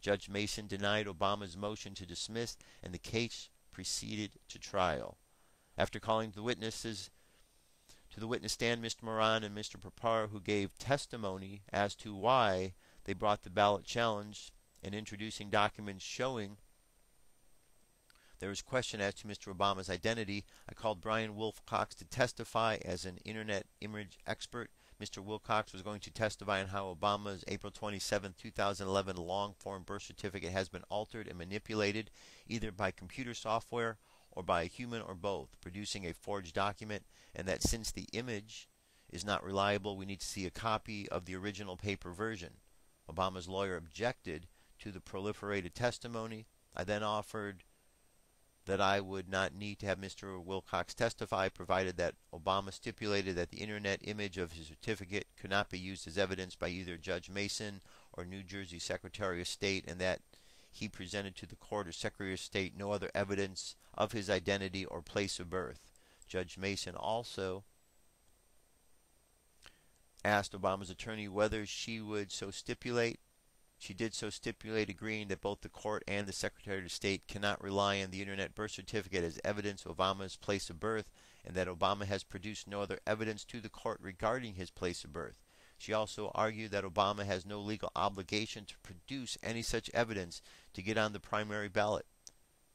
Judge Mason denied Obama's motion to dismiss, and the case proceeded to trial. After calling the witnesses to the witness stand, Mr. Moran and Mr. Purpura, who gave testimony as to why they brought the ballot challenge, and introducing documents showing there was question as to Mr. Obama's identity, I called Brian Wilcox to testify as an internet image expert. Mr. Wilcox was going to testify on how Obama's April 27, 2011 long-form birth certificate has been altered and manipulated either by computer software or by a human or both, producing a forged document, and that since the image is not reliable, we need to see a copy of the original paper version. Obama's lawyer objected to the proliferated testimony. I then offered that I would not need to have Mr. Wilcox testify, provided that Obama stipulated that the internet image of his certificate could not be used as evidence by either Judge Mason or New Jersey Secretary of State, and that he presented to the court or Secretary of State no other evidence of his identity or place of birth. Judge Mason also asked Obama's attorney whether she would so stipulate. She did so stipulate, agreeing that both the court and the Secretary of State cannot rely on the internet birth certificate as evidence of Obama's place of birth, and that Obama has produced no other evidence to the court regarding his place of birth. She also argued that Obama has no legal obligation to produce any such evidence to get on the primary ballot.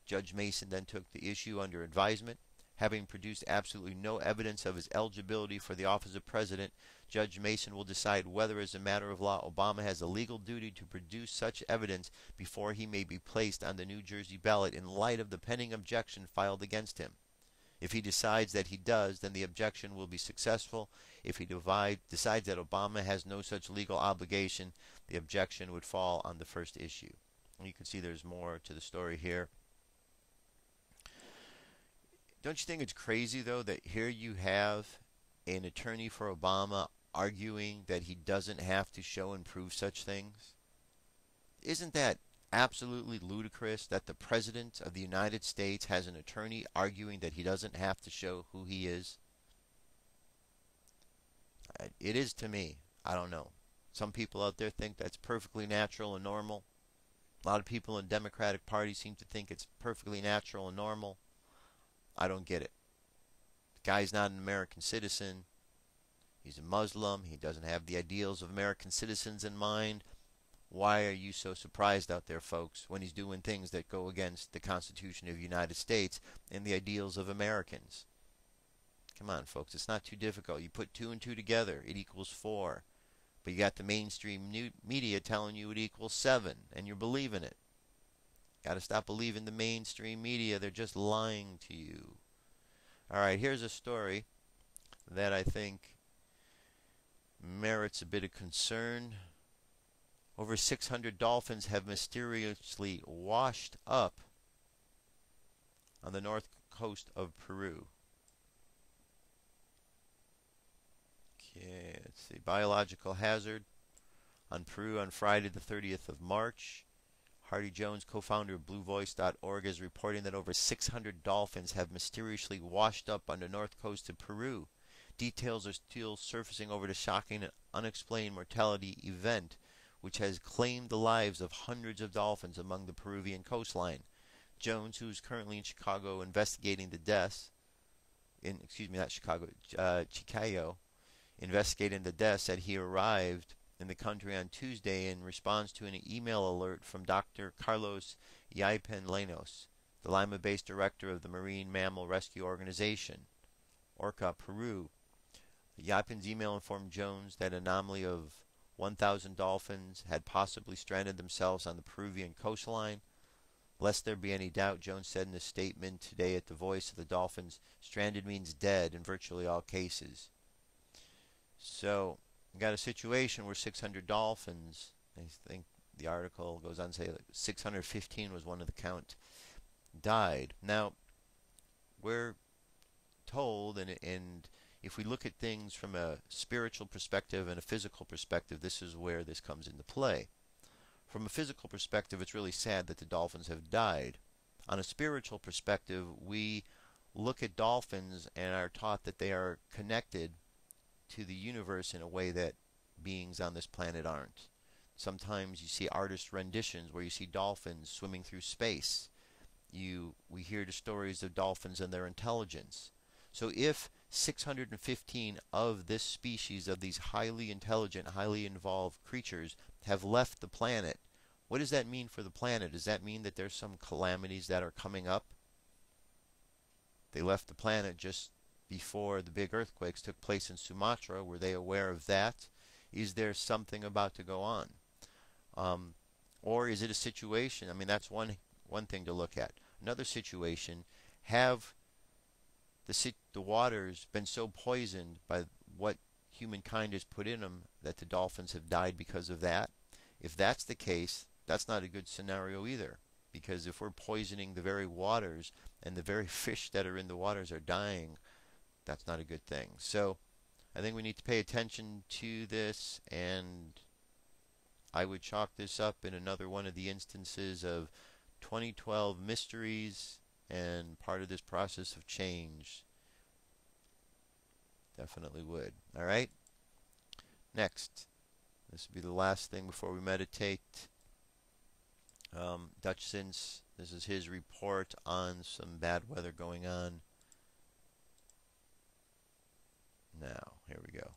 Judge Mason then took the issue under advisement. Having produced absolutely no evidence of his eligibility for the office of president, Judge Mason will decide whether, as a matter of law, Obama has a legal duty to produce such evidence before he may be placed on the New Jersey ballot in light of the pending objection filed against him. If he decides that he does, then the objection will be successful. If he decides that Obama has no such legal obligation, the objection would fall on the first issue. And you can see there's more to the story here. Don't you think it's crazy, though, that here you have an attorney for Obama arguing that he doesn't have to show and prove such things? Isn't that absolutely ludicrous that the President of the United States has an attorney arguing that he doesn't have to show who he is? It is to me. I don't know. Some people out there think that's perfectly natural and normal. A lot of people in the Democratic Party seem to think it's perfectly natural and normal. I don't get it. The guy's not an American citizen. He's a Muslim. He doesn't have the ideals of American citizens in mind. Why are you so surprised out there, folks, when he's doing things that go against the Constitution of the United States and the ideals of Americans? Come on, folks. It's not too difficult. You put 2 and 2 together, it equals 4. But you got the mainstream media telling you it equals 7, and you're believing it. Got to stop believing the mainstream media. They're just lying to you. All right, here's a story that I think merits a bit of concern. Over 600 dolphins have mysteriously washed up on the north coast of Peru. Okay, let's see. Biological hazard on Peru on Friday the 30th of March. Hardy Jones, co-founder of BlueVoice.org, is reporting that over 600 dolphins have mysteriously washed up on the north coast of Peru. Details are still surfacing over the shocking and unexplained mortality event, which has claimed the lives of hundreds of dolphins along the Peruvian coastline. Jones, who is currently in Chicago investigating the deaths, Chicago, investigating the deaths, said he arrived in the country on Tuesday in response to an email alert from Dr. Carlos Yaipen-Lanos, the Lima-based director of the Marine Mammal Rescue Organization, Orca, Peru. Yaipen's email informed Jones that an anomaly of 1,000 dolphins had possibly stranded themselves on the Peruvian coastline. Lest there be any doubt, Jones said in a statement today at the Voice of the Dolphins, stranded means dead in virtually all cases. So, we got a situation where 600 dolphins, I think the article goes on to say 615 was one of the count, died. Now, we're told, and if we look at things from a spiritual perspective and a physical perspective, this is where this comes into play. From a physical perspective, it's really sad that the dolphins have died. On a spiritual perspective, we look at dolphins and are taught that they are connected to the universe in a way that beings on this planet aren't. Sometimes you see artist renditions where you see dolphins swimming through space. We hear the stories of dolphins and their intelligence. So if 615 of this species, of these highly intelligent, highly involved creatures, have left the planet, what does that mean for the planet? Does that mean that there's some calamities that are coming up? They left the planet just before the big earthquakes took place in Sumatra. Were they aware of that? Is there something about to go on? Or is it a situation? I mean, that's one thing to look at. Another situation, have the waters been so poisoned by what humankind has put in them that the dolphins have died because of that? If that's the case, that's not a good scenario either, because if we're poisoning the very waters and the very fish that are in the waters are dying, that's not a good thing. So I think we need to pay attention to this, and I would chalk this up in another one of the instances of 2012 mysteries and part of this process of change. Definitely would. All right? Next. This will be the last thing before we meditate. Dutchsin's, this is his report on some bad weather going on. Now, here we go.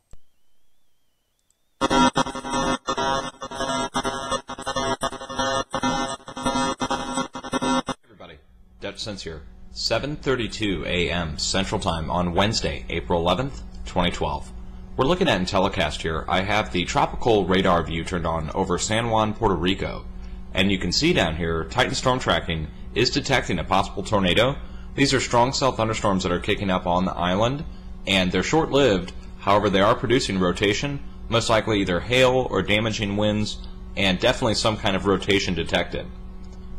Everybody, Dutchsin's here. 7:32 a.m. Central Time on Wednesday, April 11th, 2012. We're looking at in telecast here. I have the tropical radar view turned on over San Juan, Puerto Rico. And you can see down here, Titan Storm Tracking is detecting a possible tornado. These are strong cell thunderstorms that are kicking up on the island, and they're short-lived. However, they are producing rotation, most likely either hail or damaging winds, and definitely some kind of rotation detected.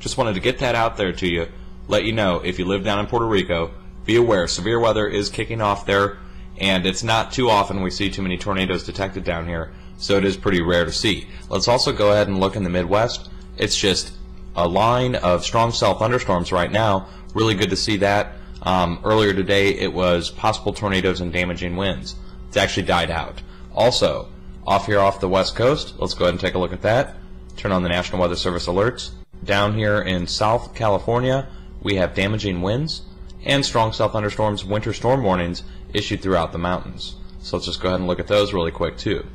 Just wanted to get that out there to you, let you know if you live down in Puerto Rico, be aware severe weather is kicking off there, and it's not too often we see too many tornadoes detected down here, so it is pretty rare to see. Let's also go ahead and look in the Midwest. It's just a line of strong cell thunderstorms right now. Really good to see that. Earlier today it was possible tornadoes and damaging winds. It's actually died out. Also, off here off the west coast, let's go ahead and take a look at that. Turn on the National Weather Service alerts. Down here in South California, we have damaging winds and strong cell thunderstorms, winter storm warnings issued throughout the mountains. So let's just go ahead and look at those really quick too.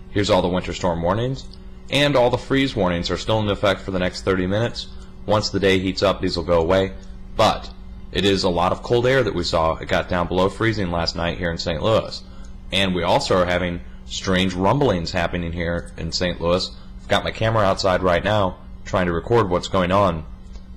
Here's all the winter storm warnings, and all the freeze warnings are still in effect for the next 30 minutes. Once the day heats up, these will go away. But it is a lot of cold air that we saw. It got down below freezing last night here in St. Louis. And we also are having strange rumblings happening here in St. Louis. I've got my camera outside right now trying to record what's going on.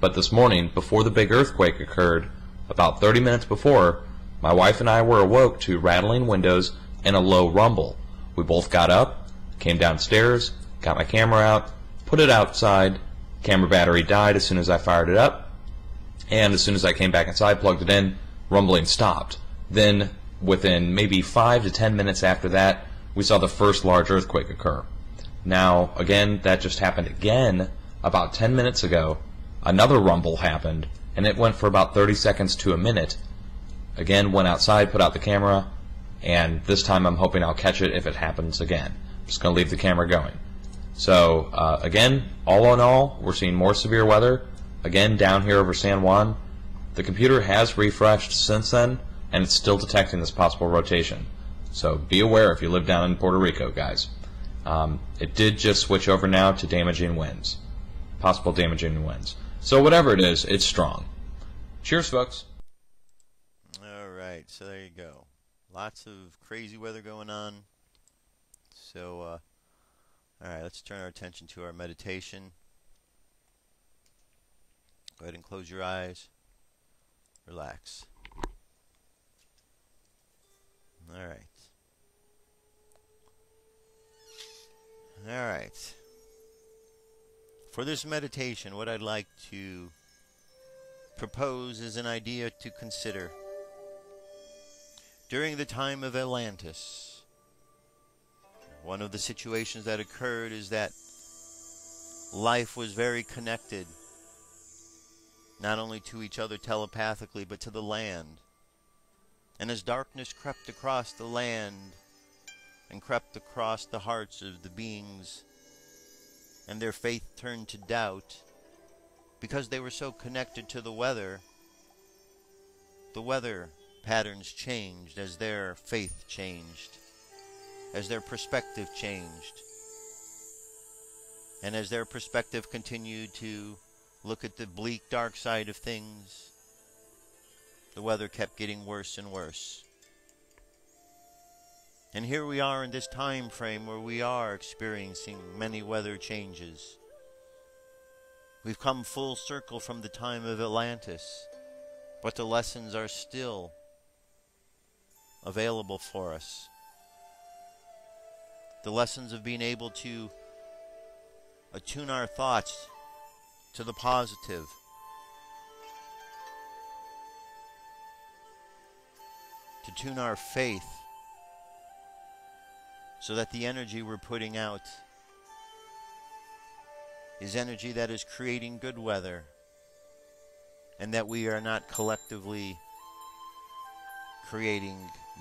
But this morning, before the big earthquake occurred, about 30 minutes before, my wife and I were awoke to rattling windows and a low rumble. We both got up, came downstairs, got my camera out, put it outside. Camera battery died as soon as I fired it up. And as soon as I came back inside, plugged it in, rumbling stopped. Then, within maybe 5 to 10 minutes after that, we saw the first large earthquake occur. Now, again, that just happened again about 10 minutes ago. Another rumble happened, and it went for about 30 seconds to a minute. Again, went outside, put out the camera, and this time I'm hoping I'll catch it if it happens again. I'm just going to leave the camera going. So, again, all in all, we're seeing more severe weather. Again, down here over San Juan. The computer has refreshed since then, and it's still detecting this possible rotation. So be aware if you live down in Puerto Rico, guys. It did just switch over now to damaging winds. Possible damaging winds. So whatever it is, it's strong. Cheers, folks. Alright, so there you go. Lots of crazy weather going on. So, alright, let's turn our attention to our meditation. Go ahead and close your eyes. Relax. Alright. Alright. For this meditation, what I'd like to propose is an idea to consider. During the time of Atlantis, one of the situations that occurred is that life was very connected, not only to each other telepathically, but to the land. And as darkness crept across the land and crept across the hearts of the beings, and their faith turned to doubt, because they were so connected to the weather patterns changed as their faith changed, as their perspective changed, and as their perspective continued to look at the bleak, dark side of things, the weather kept getting worse and worse. And here we are in this time frame where we are experiencing many weather changes. We've come full circle from the time of Atlantis, but the lessons are still available for us. The lessons of being able to attune our thoughts to the positive, to tune our faith so that the energy we're putting out is energy that is creating good weather, and that we are not collectively creating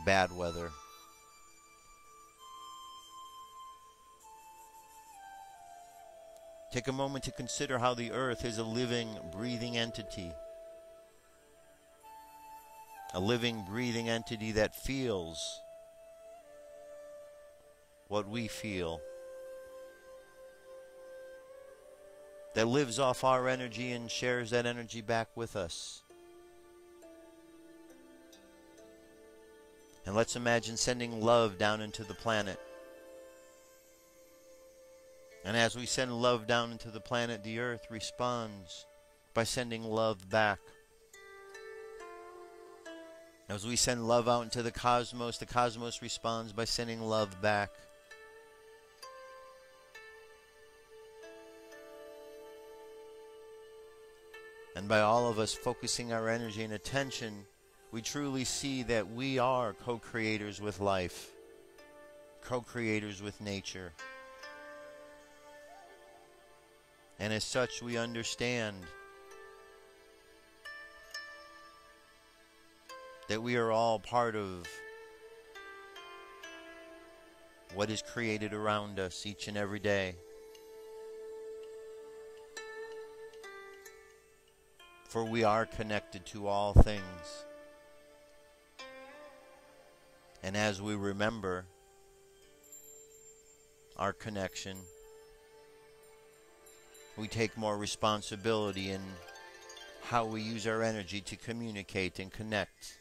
bad weather. Take a moment to consider how the earth is a living, breathing entity. A living, breathing entity that feels what we feel, that lives off our energy and shares that energy back with us. And let's imagine sending love down into the planet. And as we send love down into the planet, the earth responds by sending love back. As we send love out into the cosmos responds by sending love back. And by all of us focusing our energy and attention, we truly see that we are co-creators with life, co-creators with nature. And as such, we understand that we are all part of what is created around us each and every day. For we are connected to all things. And as we remember our connection, we take more responsibility in how we use our energy to communicate and connect.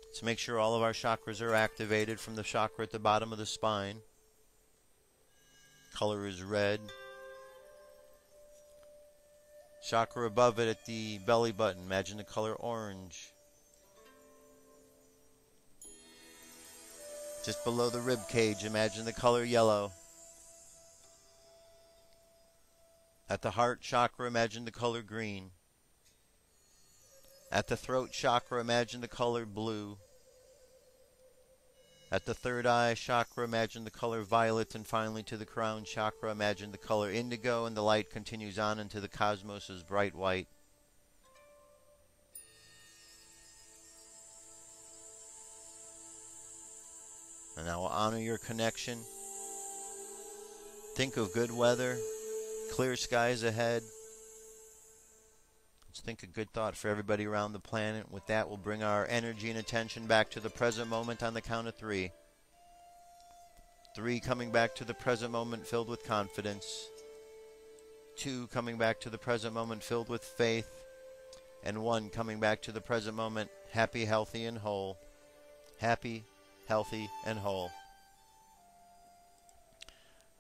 Let's make sure all of our chakras are activated from the chakra at the bottom of the spine. Color is red. Chakra above it at the belly button, imagine the color orange. Just below the rib cage, imagine the color yellow. At the heart chakra, imagine the color green. At the throat chakra, imagine the color blue. At the third eye chakra, imagine the color violet. And finally to the crown chakra, imagine the color indigo, and the light continues on into the cosmos as bright white. And now honor your connection. Think of good weather, clear skies ahead. Let's think a good thought for everybody around the planet. With that, we'll bring our energy and attention back to the present moment on the count of 3. 3 coming back to the present moment filled with confidence. 2 coming back to the present moment filled with faith. And 1 coming back to the present moment happy, healthy, and whole. Happy, healthy, and whole.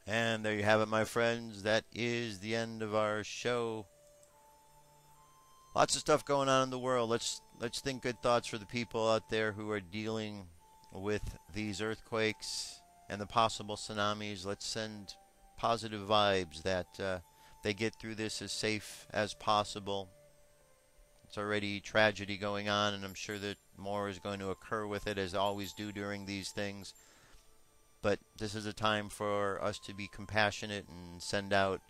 And there you have it, my friends. That is the end of our show. Lots of stuff going on in the world. Let's think good thoughts for the people out there who are dealing with these earthquakes and the possible tsunamis. Let's send positive vibes that they get through this as safe as possible. It's already tragedy going on, and I'm sure that more is going to occur with it, as always do during these things. But this is a time for us to be compassionate and send out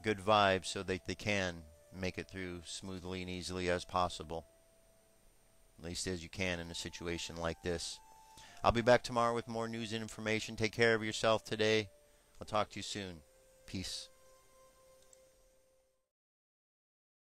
good vibes so that they can make it through smoothly and easily as possible. At least as you can in a situation like this. I'll be back tomorrow with more news and information. Take care of yourself today. I'll talk to you soon. Peace.